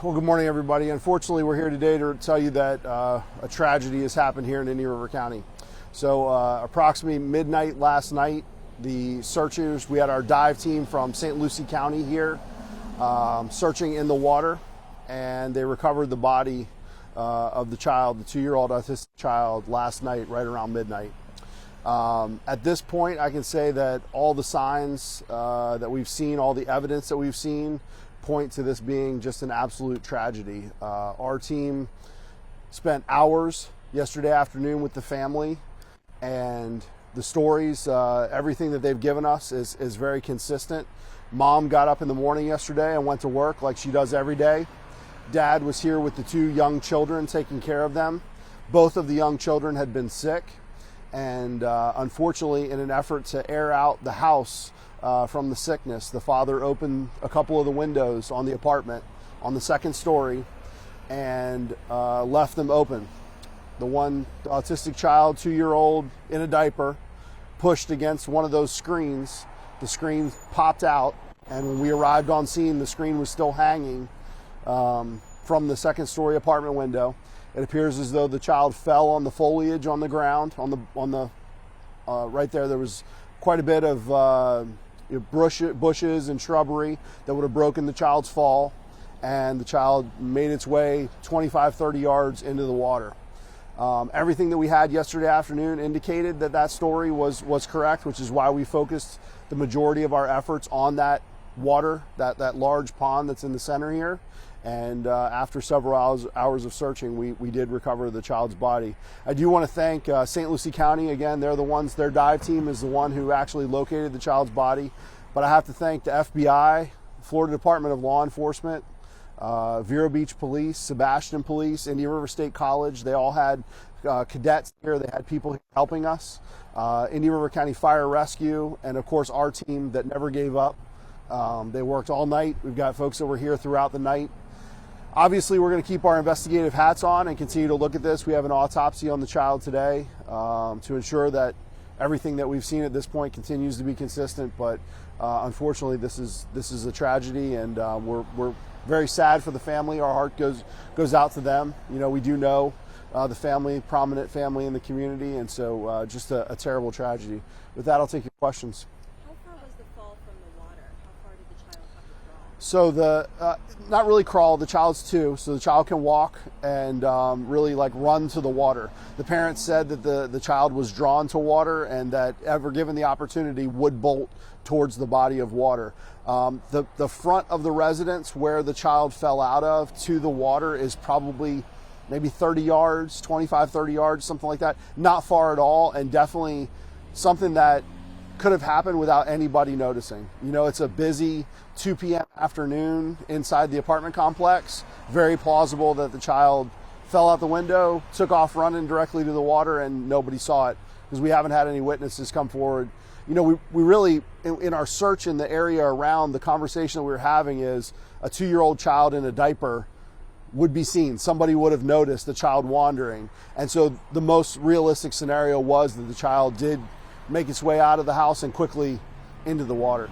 Well, good morning, everybody. Unfortunately, we're here today to tell you that a tragedy has happened here in Indian River County. So approximately midnight last night, the searchers, we had our dive team from St. Lucie County here searching in the water, and they recovered the body of the child, the 2-year-old autistic child, last night right around midnight. At this point, I can say that all the signs that we've seen, all the evidence that we've seen, point to this being just an absolute tragedy. Our team spent hours yesterday afternoon with the family, and the stories, everything that they've given us is very consistent. Mom got up in the morning yesterday and went to work like she does every day. Dad was here with the 2 young children, taking care of them. Both of the young children had been sick, and unfortunately, in an effort to air out the house from the sickness, the father opened a couple of the windows on the apartment on the 2nd story and left them open. The one autistic child, 2-year-old, in a diaper, pushed against one of those screens. The screen popped out, and when we arrived on scene, the screen was still hanging from the 2nd story apartment window. It appears as though the child fell on the foliage on the ground, right there. There was quite a bit of bushes and shrubbery that would have broken the child's fall, and the child made its way 25, 30 yards into the water. Everything that we had yesterday afternoon indicated that that story was correct, which is why we focused the majority of our efforts on that water, that large pond that's in the center here. And after several hours of searching, we did recover the child's body. I do want to thank St. Lucie County. Again, their dive team is the one who actually located the child's body. But I have to thank the FBI, Florida Department of Law Enforcement, Vero Beach Police, Sebastian Police, Indian River State College. They all had cadets here. They had people helping us. Indian River County Fire Rescue, and of course our team that never gave up. They worked all night. We've got folks that were here throughout the night. Obviously, we're going to keep our investigative hats on and continue to look at this. We have an autopsy on the child today to ensure that everything that we've seen at this point continues to be consistent. But unfortunately, this is a tragedy, and we're very sad for the family. Our heart goes out to them. You know, we do know the family, prominent family in the community, and so just a terrible tragedy. With that, I'll take your questions. So not really crawl, the child's 2, so the child can walk and really like run to the water. The parents said that the child was drawn to water, and that ever given the opportunity would bolt towards the body of water. The front of the residence where the child fell out of to the water is probably maybe 30 yards, 25, 30 yards, something like that. Not far at all, and definitely something that could have happened without anybody noticing. You know, it's a busy 2 p.m. afternoon inside the apartment complex. Very plausible that the child fell out the window, took off running directly to the water, and nobody saw it, because we haven't had any witnesses come forward. You know, we really, in our search in the area around, the conversation that we were having is a 2-year-old child in a diaper would be seen. Somebody would have noticed the child wandering. And so the most realistic scenario was that the child did make its way out of the house and quickly into the water.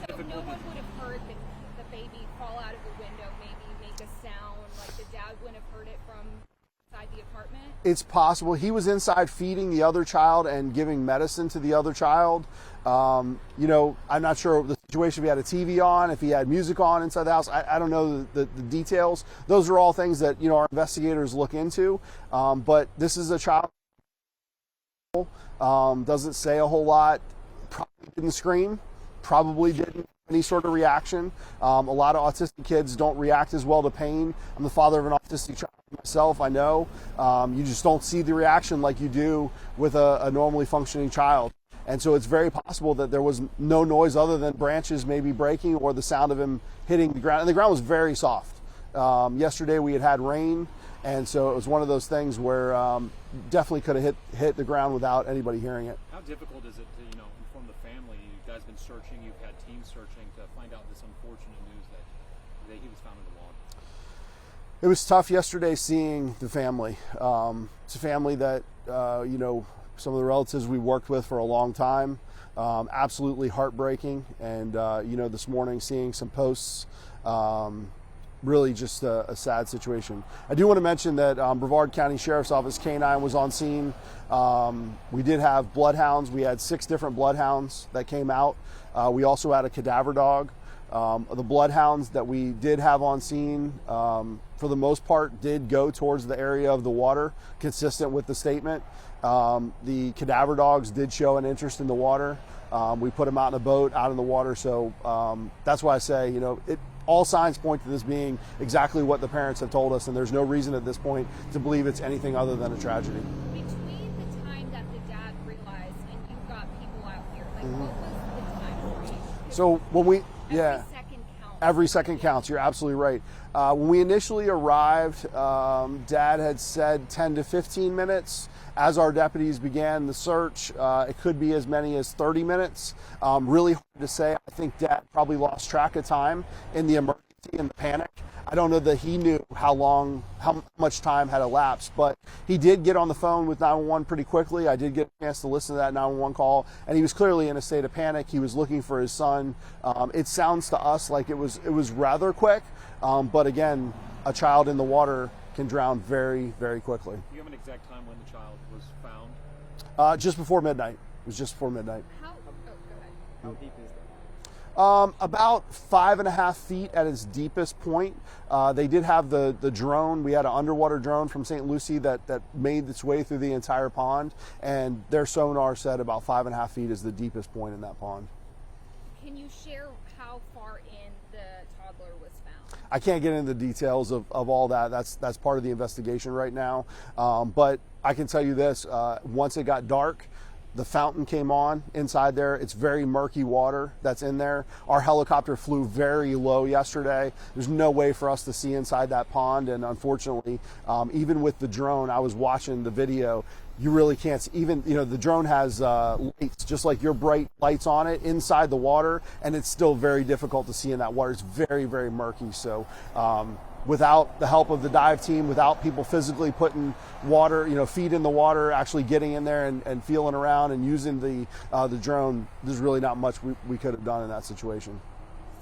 So no one would have heard the baby fall out of the window, maybe make a sound, like the dad wouldn't have heard it from inside the apartment? It's possible. He was inside feeding the other child and giving medicine to the other child. You know, I'm not sure the situation, if he had a TV on, if he had music on inside the house. I don't know the details. Those are all things that, you know, our investigators look into. But this is a child. Doesn't say a whole lot, probably didn't scream, probably didn't have any sort of reaction. A lot of autistic kids don't react as well to pain. I'm the father of an autistic child myself, I know. You just don't see the reaction like you do with a normally functioning child. And so it's very possible that there was no noise other than branches maybe breaking or the sound of him hitting the ground. And the ground was very soft. Yesterday we had rain, and so it was one of those things where definitely could have hit the ground without anybody hearing it. How difficult is it to, you know, inform the family? You guys been searching, you've had teams searching to find out this unfortunate news that he was found in the water? It was tough yesterday seeing the family. It's a family that, you know, some of the relatives we worked with for a long time. Absolutely heartbreaking. And, you know, this morning seeing some posts really just a sad situation. I do want to mention that Brevard County Sheriff's Office K-9 was on scene. We did have bloodhounds. We had 6 different bloodhounds that came out. We also had a cadaver dog. The bloodhounds that we did have on scene, for the most part, did go towards the area of the water, consistent with the statement. The cadaver dogs did show an interest in the water. We put them out in a boat, out in the water. So that's why I say, all signs point to this being exactly what the parents have told us, and there's no reason at this point to believe it's anything other than a tragedy. Between the time that the dad realized and you got people out here, what was the time frame? So when we, Every second counts. Every second counts. You're absolutely right. When we initially arrived, Dad had said 10 to 15 minutes. As our deputies began the search, it could be as many as 30 minutes. Really hard to say. I think Dad probably lost track of time in the emergency and the panic. I don't know that he knew how much time had elapsed, but he did get on the phone with 911 pretty quickly. I did get a chance to listen to that 911 call, and he was clearly in a state of panic. He was looking for his son. It sounds to us like it was rather quick, but again, a child in the water can drown very, very quickly. Do you have an exact time when the child was found? Just before midnight. It was just before midnight. Go ahead. How deep is that? About 5.5 feet at its deepest point. They did have the drone. We had an underwater drone from St. Lucie that made its way through the entire pond, and their sonar said about 5.5 feet is the deepest point in that pond. Can you share how far in the toddler was found? I can't get into the details of all that. That's part of the investigation right now. But I can tell you this, once it got dark, the fountain came on inside there. It's very murky water that's in there. Our helicopter flew very low yesterday. There's no way for us to see inside that pond. And unfortunately, even with the drone, I was watching the video, you really can't see. Even, the drone has lights, just like your bright lights on it inside the water. And it's still very difficult to see in that water. It's very, very murky. So, without the help of the dive team, without people physically putting water, feet in the water, actually getting in there and feeling around and using the drone, there's really not much we could have done in that situation.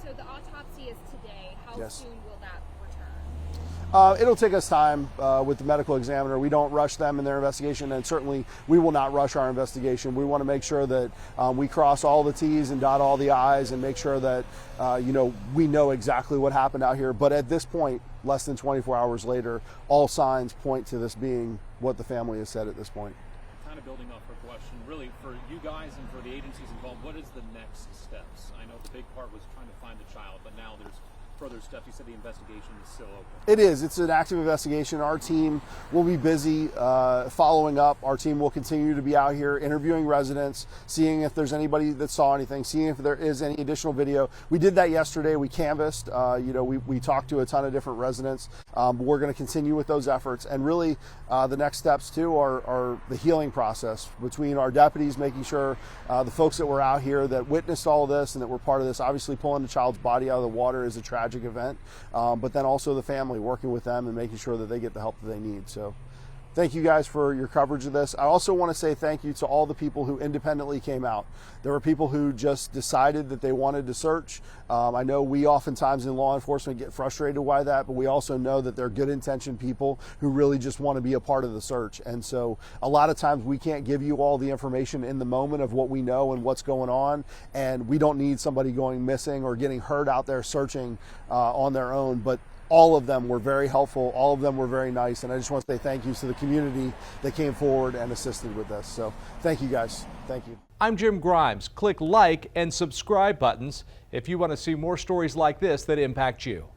So the autopsy is today. How Yes. soon will that return? It'll take us time with the medical examiner. We don't rush them in their investigation, and certainly we will not rush our investigation. We want to make sure that we cross all the T's and dot all the I's and make sure that we know exactly what happened out here. But at this point, less than 24 hours later, all signs point to this being what the family has said at this point. Kind of building off her question, really for you guys and for the agencies involved, what is the next steps? I know the big part was trying to find the child, but now there's further steps. You said the investigation is still open. It is. It's an active investigation. Our team will be busy following up. Our team will continue to be out here interviewing residents, seeing if there's anybody that saw anything, seeing if there is any additional video. We did that yesterday. We canvassed. We talked to a ton of different residents. We're going to continue with those efforts. And really, the next steps, too, are the healing process between our deputies, making sure the folks that were out here that witnessed all of this and that were part of this. Obviously, pulling the child's body out of the water is a tragic event, but then also the family, working with them and making sure that they get the help that they need. So thank you guys for your coverage of this. I also want to say thank you to all the people who independently came out. There were people who just decided that they wanted to search. I know we oftentimes in law enforcement get frustrated by that, but we also know that they're good intentioned people who really just want to be a part of the search. And so a lot of times we can't give you all the information in the moment of what we know and what's going on. And we don't need somebody going missing or getting hurt out there searching on their own. But all of them were very helpful. All of them were very nice. And I just want to say thank you to the community that came forward and assisted with this. So thank you guys. Thank you. I'm Jim Grimes. Click like and subscribe buttons if you want to see more stories like this that impact you.